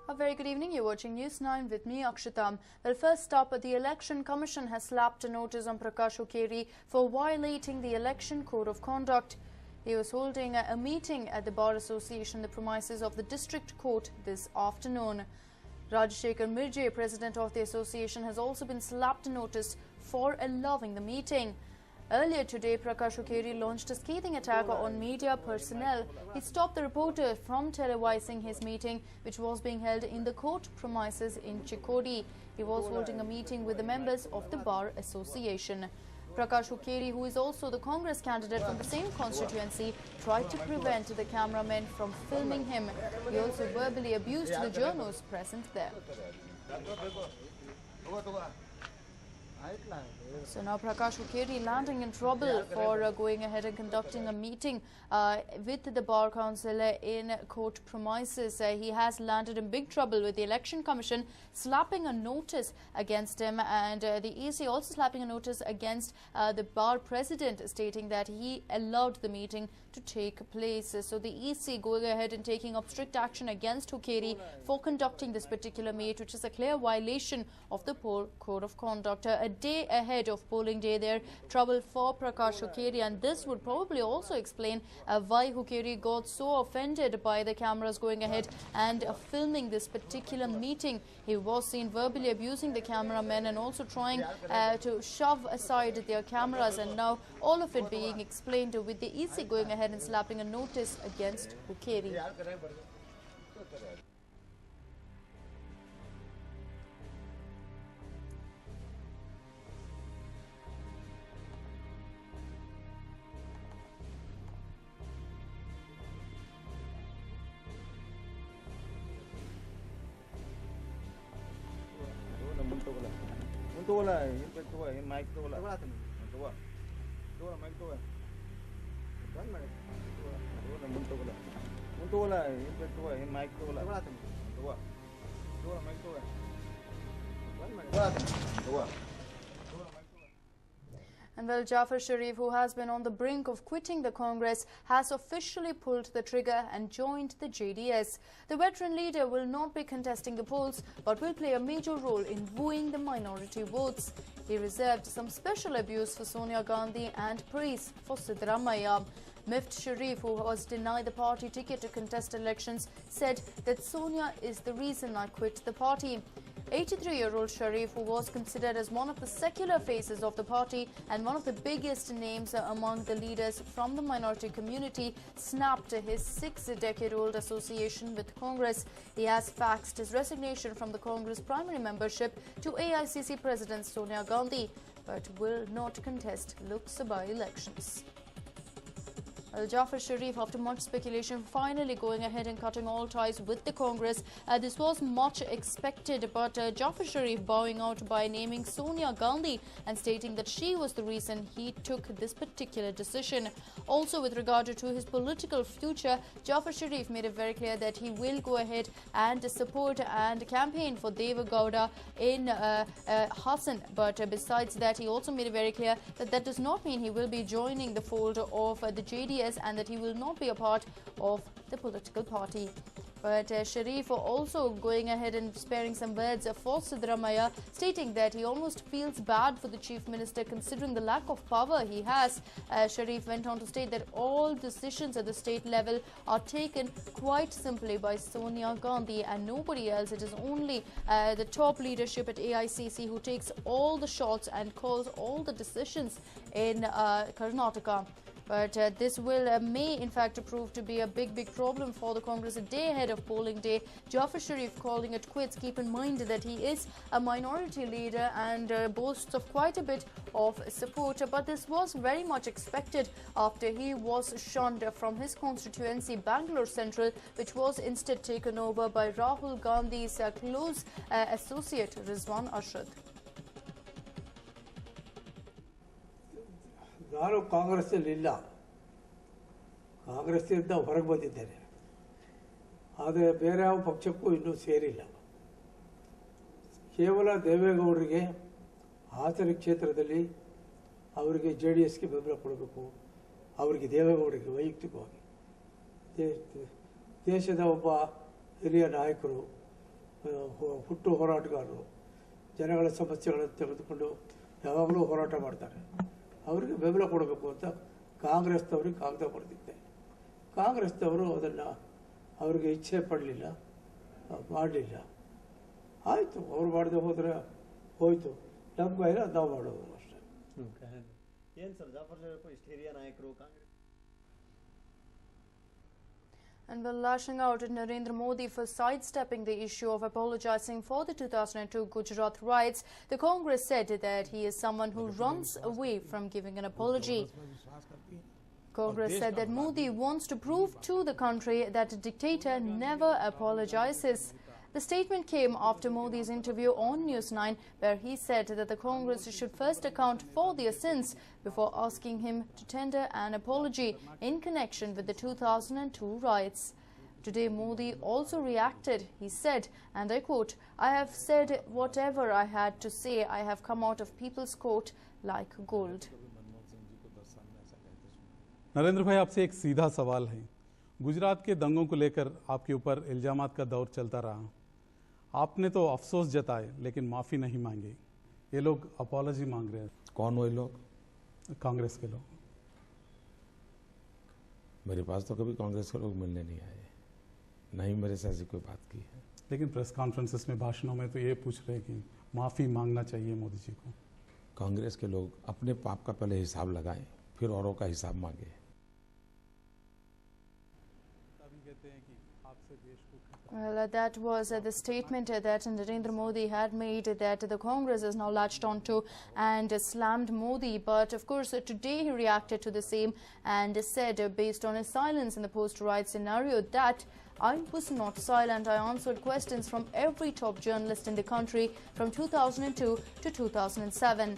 A very good evening. You're watching News 9 with me, Akshita. Well, first up, the Election Commission has slapped a notice on Prakash Hukkeri for violating the Election Code of Conduct. He was holding a meeting at the Bar Association, the premises of the District Court, this afternoon. Rajshekhar Mirje, president of the association, has also been slapped a notice for allowing the meeting. Earlier today, Prakash Hukkeri launched a scathing attack on media personnel. He stopped the reporter from televising his meeting, which was being held in the court premises in Chikodi. He was holding a meeting with the members of the Bar Association. Prakash Hukkeri, who is also the Congress candidate from the same constituency, tried to prevent the cameramen from filming him. He also verbally abused the journalists present there. So now Prakash Hukkeri landing in trouble for going ahead and conducting a meeting with the Bar Council in court premises. He has landed in big trouble with the Election Commission slapping a notice against him, and the EC also slapping a notice against the Bar President, stating that he allowed the meeting to take place. So the EC going ahead and taking up strict action against Hukkeri for conducting this particular meet, which is a clear violation of the poll code of conduct. A day ahead of polling day there, trouble for Prakash Hukkeri, and this would probably also explain why Hukkeri got so offended by the cameras going ahead and filming this particular meeting. He was seen verbally abusing the cameramen and also trying to shove aside their cameras, and now all of it being explained with the EC going ahead and slapping a notice against Hukkeri. And well, Jafar Sharif, who has been on the brink of quitting the Congress, has officially pulled the trigger and joined the JDS. The veteran leader will not be contesting the polls, but will play a major role in wooing the minority votes. He reserved some special abuse for Sonia Gandhi and praise for Siddaramaiah. Mift Sharif, who was denied the party ticket to contest elections, said that Sonia is the reason I quit the party. 83-year-old Sharif, who was considered as one of the secular faces of the party and one of the biggest names among the leaders from the minority community, snapped his 6-decade-old association with Congress. He has faxed his resignation from the Congress primary membership to AICC President Sonia Gandhi, but will not contest Lok Sabha elections. Jafar Sharif, after much speculation, finally going ahead and cutting all ties with the Congress. This was much expected, but Jafar Sharif bowing out by naming Sonia Gandhi and stating that she was the reason he took this particular decision. Also, with regard to his political future, Jafar Sharif made it very clear that he will go ahead and support and campaign for Deva Gowda in Hassan. But besides that, he also made it very clear that that does not mean he will be joining the fold of the JDS and that he will not be a part of the political party. But Sharif also going ahead and sparing some words for Siddaramaiah, stating that he almost feels bad for the Chief Minister considering the lack of power he has. Sharif went on to state that all decisions at the state level are taken quite simply by Sonia Gandhi and nobody else. It is only the top leadership at AICC who takes all the shots and calls all the decisions in Karnataka. But this will may in fact prove to be a big problem for the Congress a day ahead of polling day. Jafar Sharif calling it quits. Keep in mind that he is a minority leader and boasts of quite a bit of support. But this was very much expected after he was shunned from his constituency, Bangalore Central, which was instead taken over by Rahul Gandhi's close associate, Rizwan Arshad. ನಾನು ಕಾಂಗ್ರೆಸ್ಸಲ್ಲಿ ಇಲ್ಲ, ಕಾಂಗ್ರೆಸ್ಸಿಂದ ಹೊರಗೆ ಬಂದಿದ್ದೇನೆ. ಆದರೆ ಬೇರೆ ಯಾವ ಪಕ್ಷಕ್ಕೂ ಇನ್ನೂ ಸೇರಿಲ್ಲ. ಕೇವಲ ದೇವೇಗೌಡರಿಗೆ ಹಾಸನ ಕ್ಷೇತ್ರದಲ್ಲಿ ಅವರಿಗೆ JDSಗೆ ಬೆಂಬಲ ಕೊಡಬೇಕು, ಅವರಿಗೆ ದೇವೇಗೌಡರಿಗೆ ವೈಯಕ್ತಿಕವಾಗಿ ದೇಶದ ಒಬ್ಬ ಹಿರಿಯ ನಾಯಕರು ಹುಟ್ಟು ಹೋರಾಟಗಾರರು ಜನಗಳ ಸಮಸ್ಯೆಗಳನ್ನು ತೆಗೆದುಕೊಂಡು ಯಾವಾಗಲೂ ಹೋರಾಟ ಮಾಡ್ತಾರೆ. ಅವರಿಗೆ ಬೆಂಬಲ ಕೊಡಬೇಕು ಅಂತ ಕಾಂಗ್ರೆಸ್ನವ್ರಿಗೆ ಕಾಗದ ಬರೆದಿದ್ದೆ. ಕಾಂಗ್ರೆಸ್ನವರು ಅದನ್ನು ಅವರಿಗೆ ಇಚ್ಛೆ ಪಡಲಿಲ್ಲ, ಮಾಡಲಿಲ್ಲ. ಆಯಿತು, ಅವ್ರು ಮಾಡದೆ ಹೋದರೆ ಹೋಯಿತು, ನಮ್ಮ ಕೈಲ ನಾವು ಮಾಡೋದು ಅಷ್ಟೇ. ಏನು ಸರ್ ಜಾಫರ್ ಷರೀಫ್ ಇಷ್ಟು ಹಿರಿಯ ನಾಯಕರು Congress And while lashing out at Narendra Modi for sidestepping the issue of apologizing for the 2002 Gujarat riots, the Congress said that he is someone who runs away from giving an apology. Congress said that Modi wants to prove to the country that a dictator never apologizes. The statement came after Modi's interview on News9, where he said that the Congress should first account for their sins before asking him to tender an apology in connection with the 2002 riots. Today, Modi also reacted. He said, and I quote, "I have said whatever I had to say. I have come out of people's court like gold." Narendra भाई, आपसे एक सीधा सवाल है। गुजरात के दंगों को लेकर आपके ऊपर इल्जामात का दौर चलता रहा। आपने तो अफसोस जताए लेकिन माफ़ी नहीं मांगी। ये लोग अपॉलॉजी मांग रहे हैं। कौन वो लोग? कांग्रेस के लोग। मेरे पास तो कभी कांग्रेस के लोग मिलने नहीं आए, नहीं मेरे से ऐसी कोई बात की है। लेकिन प्रेस कॉन्फ्रेंसेस में, भाषणों में तो ये पूछ रहे हैं कि माफ़ी मांगना चाहिए मोदी जी को। कांग्रेस के लोग अपने पाप का पहले हिसाब लगाएं, फिर औरों का हिसाब मांगे। Well, that was the statement that Narendra Modi had made, that the Congress is now latched onto and slammed Modi. But of course, today he reacted to the same and said, based on his silence in the post-riot scenario, that I was not silent. I answered questions from every top journalist in the country from 2002 to 2007.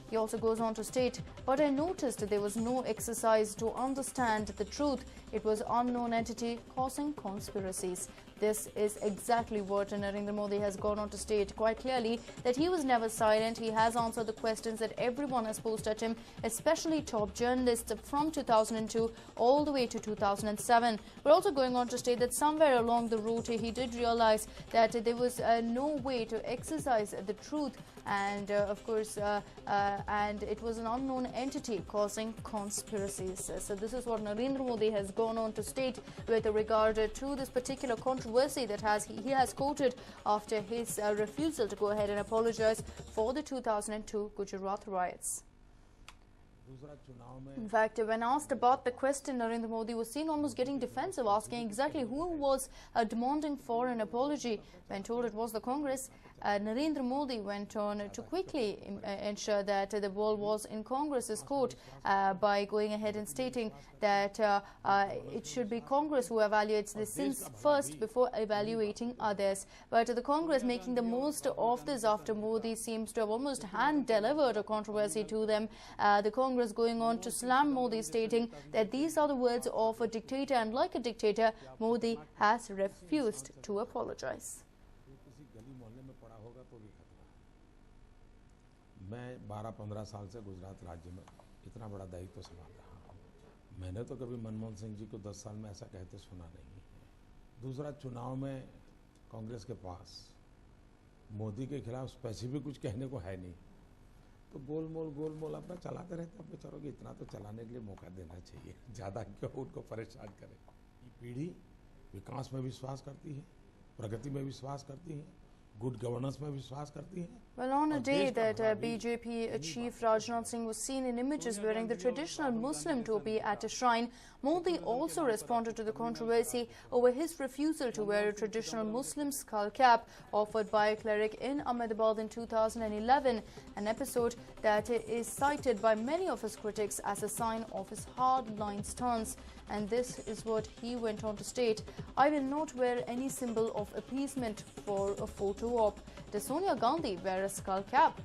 He also goes on to state, but I noticed there was no exercise to understand the truth. It was unknown entity causing conspiracies. This is exactly what Narendra Modi has gone on to state quite clearly, that he was never silent. He has answered the questions that everyone has posed at him, especially top journalists from 2002 all the way to 2007. We're also going on to state that somewhere along the route he did realize that there was no way to exercise the truth, and of course and it was an unknown entity causing conspiracies. So this is what Narendra Modi has gone on to state with regard to this particular controversy that he has quoted after his refusal to go ahead and apologize for the 2002 Gujarat riots. In fact, when asked about the question, Narendra Modi was seen almost getting defensive, asking exactly who was demanding for an apology. When told it was the Congress, Narendra Modi went on to quickly ensure that the ball was in Congress's court by going ahead and stating that it should be Congress who evaluates the sins first before evaluating others. But the Congress making the most of this after Modi seems to have almost hand-delivered a controversy to them. The Congress going on to slam Modi, stating that these are the words of a dictator, and like a dictator, Modi has refused to apologize. मैं 12-15 साल से गुजरात राज्य में इतना बड़ा दायित्व संभाल रहा हूँ। मैंने तो कभी मनमोहन सिंह जी को 10 साल में ऐसा कहते सुना नहीं है। दूसरा, चुनाव में कांग्रेस के पास मोदी के खिलाफ स्पेसिफिक कुछ कहने को है नहीं, तो गोलमोल अपना चलाते रहते हैं। बेचारों को इतना तो चलाने के लिए मौका देना चाहिए, ज़्यादा क्यों उनको परेशान करें। ये पीढ़ी विकास में विश्वास करती है, प्रगति में विश्वास करती है, good governance में विश्वास करती है। Well, on a day that BJP chief Rajnath Singh was seen in images wearing the traditional Muslim topi at a shrine, Modi also responded to the controversy over his refusal to wear a traditional Muslim skull cap offered by a cleric in Ahmedabad in 2011, an episode that is cited by many of his critics as a sign of his hard-line stance. And this is what he went on to state: I will not wear any symbol of appeasement for a photo op. Does Sonia Gandhi wear a skull cap?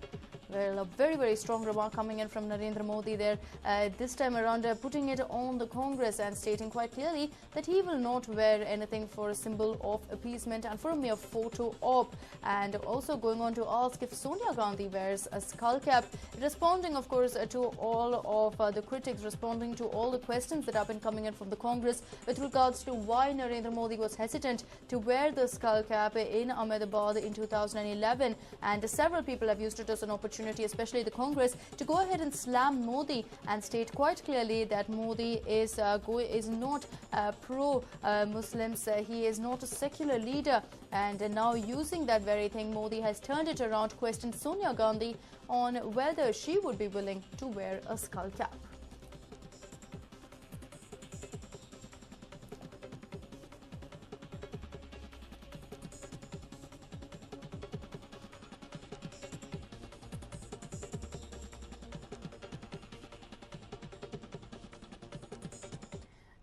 Well, a very, very strong remark coming in from Narendra Modi there, this time around putting it on the Congress and stating quite clearly that he will not wear anything for a symbol of appeasement and for a mere photo op. And also going on to ask if Sonia Gandhi wears a skull cap, responding, of course, to all of the critics, responding to all the questions that have been coming in from the Congress with regards to why Narendra Modi was hesitant to wear the skull cap in Ahmedabad in 2011. And several people have used it as an opportunity, especially the Congress, to go ahead and slam Modi and state quite clearly that Modi is not pro-Muslims. He is not a secular leader. And now using that very thing, Modi has turned it around, questioned Sonia Gandhi on whether she would be willing to wear a skull cap.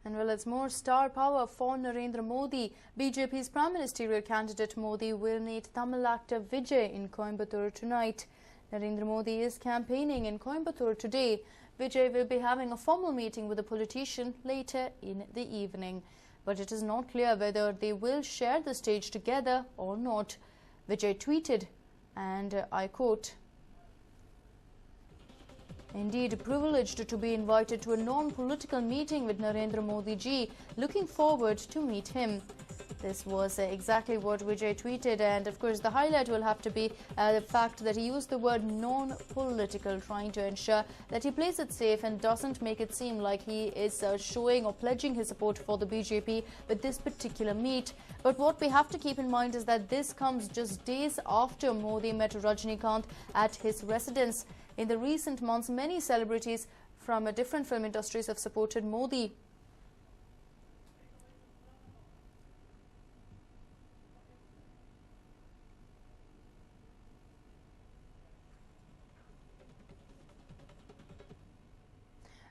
And well, it's more star power for Narendra Modi. BJP's Prime Ministerial candidate Modi will meet Tamil actor Vijay in Coimbatore tonight. Narendra Modi is campaigning in Coimbatore today. Vijay will be having a formal meeting with the politician later in the evening. But it is not clear whether they will share the stage together or not. Vijay tweeted, and I quote, "Indeed, privileged to be invited to a non-political meeting with Narendra Modi ji. Looking forward to meet him." This was exactly what Vijay tweeted, and of course the highlight will have to be the fact that he used the word non-political, trying to ensure that he plays it safe and doesn't make it seem like he is showing or pledging his support for the BJP with this particular meet. But what we have to keep in mind is that this comes just days after Modi met Rajinikanth at his residence. In the recent months, many celebrities from different film industries have supported Modi.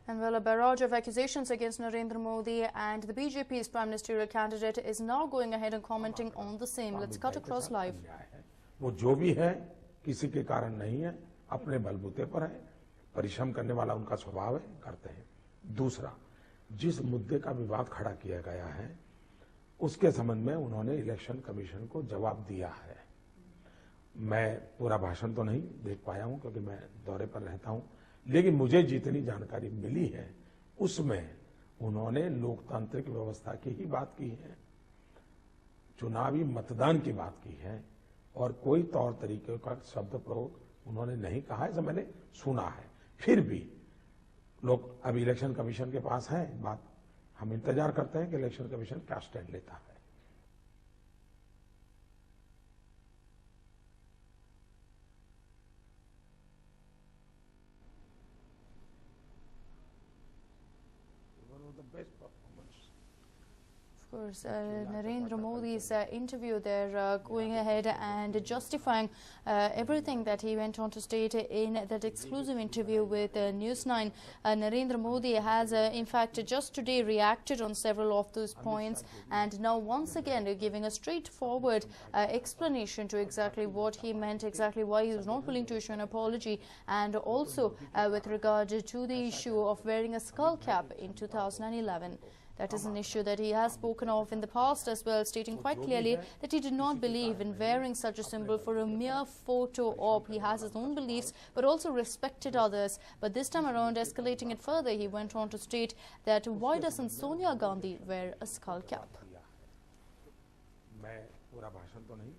And well, a barrage of accusations against Narendra Modi and the BJP's Prime Ministerial candidate is now going ahead and commenting on the same. Let's cut across live. वो जो भी है किसी के कारण नहीं है, अपने बलबूते पर है, परिश्रम करने वाला उनका स्वभाव है, करते हैं। दूसरा, जिस मुद्दे का विवाद खड़ा किया गया है उसके संबंध में उन्होंने इलेक्शन कमीशन को जवाब दिया है। मैं पूरा भाषण तो नहीं देख पाया हूं क्योंकि मैं दौरे पर रहता हूं, लेकिन मुझे जितनी जानकारी मिली है उसमें उन्होंने लोकतांत्रिक व्यवस्था की ही बात की है, चुनावी मतदान की बात की है और कोई तौर तरीके का शब्द प्रयोग उन्होंने नहीं कहा, ऐसा मैंने सुना है। फिर भी लोग अब इलेक्शन कमीशन के पास है बात, हम इंतजार करते हैं कि इलेक्शन कमीशन क्या स्टैंड लेता है। Of course, Narendra Modi's interview there, going ahead and justifying everything that he went on to state in that exclusive interview with News9. Narendra Modi has, in fact, just today reacted on several of those points, and now once again giving a straightforward explanation to exactly what he meant, exactly why he was not willing to issue an apology, and also with regard to the issue of wearing a skull cap in 2011. That is an issue that he has spoken of in the past as well, stating quite clearly that he did not believe in wearing such a symbol for a mere photo op. He has his own beliefs, but also respected others. But this time around, escalating it further, he went on to state that why doesn't Sonia Gandhi wear a skull cap? मैं पूरा भाषण तो नहीं